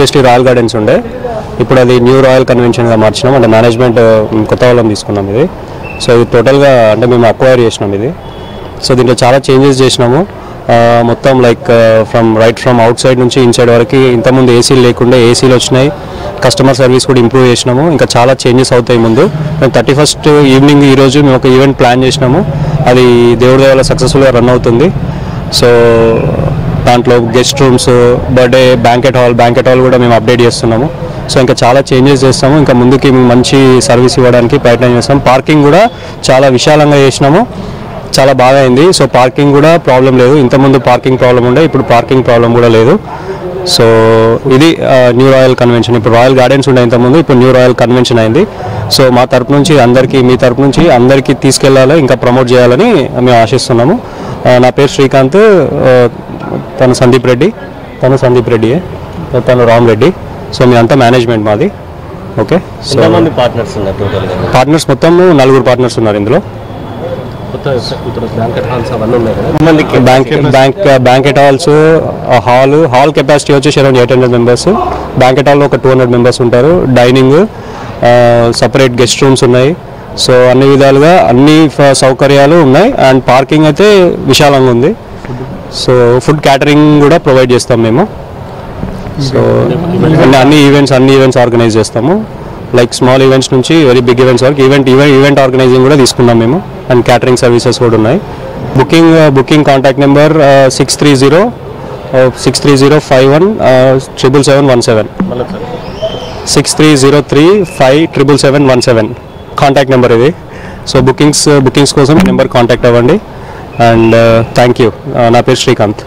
Previously royal gardens ఉండే, ఇప్పుడు అది న్యూ రాయల్ కన్వెన్షన్గా మార్చినాం. అంటే మేనేజ్మెంట్ కొత్త వాళ్ళని తీసుకున్నాం ఇది. సో ఇది టోటల్గా అంటే మేము అక్వైర్ చేసినాం ఇది. సో దీంట్లో చాలా చేంజెస్ చేసినాము. మొత్తం లైక్ ఫ్రమ్ అవుట్ సైడ్ నుంచి ఇన్సైడ్ వరకు ఇంతకుముందు ఏసీలు లేకుండా ఏసీలు వచ్చినాయి. కస్టమర్ సర్వీస్ కూడా ఇంప్రూవ్ చేసినాము. ఇంకా చాలా చేంజెస్ అవుతాయి ముందు. మేము 31st ఈవినింగ్ ఈరోజు మేము ఒక ఈవెంట్ ప్లాన్ చేసినాము. అది దేవుడి దయ వల్ల సక్సెస్ఫుల్గా రన్ అవుతుంది. సో దాంట్లో guest rooms, birthday banquet hall కూడా మేము అప్డేట్ చేస్తున్నాము. సో ఇంకా చాలా చేంజెస్ చేస్తాము. ఇంకా ముందుకి మంచి సర్వీస్ ఇవ్వడానికి ప్రయత్నం చేస్తాం. పార్కింగ్ కూడా చాలా విశాలంగా చేసినాము, చాలా బాగా అయింది. సో పార్కింగ్ కూడా ప్రాబ్లం లేదు. ఇంతకుముందు పార్కింగ్ ప్రాబ్లం ఉండే, ఇప్పుడు పార్కింగ్ ప్రాబ్లం కూడా లేదు. సో ఇది న్యూ రాయల్ కన్వెన్షన్. ఇప్పుడు రాయల్ గార్డెన్స్ ఉండే ఇంతకుముందు, ఇప్పుడు న్యూ రాయల్ కన్వెన్షన్ అయింది. సో మా తరపు నుంచి అందరికీ, మీ తరపు నుంచి అందరికీ తీసుకెళ్ళాలి, ఇంకా ప్రమోట్ చేయాలని మేము ఆశిస్తున్నాము. నా పేరు శ్రీకాంత్, తను సందీప్ రెడ్డి, తను రామ్ రెడ్డి. సో మీ అంతా మేనేజ్మెంట్ మాది. ఓకే. సో పార్ట్నర్స్ మొత్తం 4 పార్ట్నర్స్ ఉన్నారు ఇందులో. బ్యాంకెట్ హాల్స్, హాల్ కెపాసిటీ వచ్చేసి అరౌండ్ 800 మెంబర్స్. బ్యాంకెట్ హాల్లో ఒక 200 మెంబర్స్ ఉంటారు. డైనింగ్, సపరేట్ గెస్ట్ రూమ్స్ ఉన్నాయి. సో అన్ని విధాలుగా అన్ని సౌకర్యాలు ఉన్నాయి. అండ్ పార్కింగ్ అయితే విశాలంగా ఉంది. సో ఫుడ్ క్యాటరింగ్ కూడా ప్రొవైడ్ చేస్తాం మేము. సో అన్ని ఈవెంట్స్ ఆర్గనైజ్ చేస్తాము. లైక్ స్మాల్ ఈవెంట్స్ నుంచి వెరీ బిగ్ ఈవెంట్స్ వరకు ఈవెంట్ ఆర్గనైజింగ్ కూడా తీసుకున్నాం మేము. అండ్ క్యాటరింగ్ సర్వీసెస్ కూడా ఉన్నాయి. Booking contact number 630517717 630357717 contact number ఇది. సో బుకింగ్స్ కోసం నెంబర్ కాంటాక్ట్ అవ్వండి. And thank you. నా పేరు శ్రీకాంత్.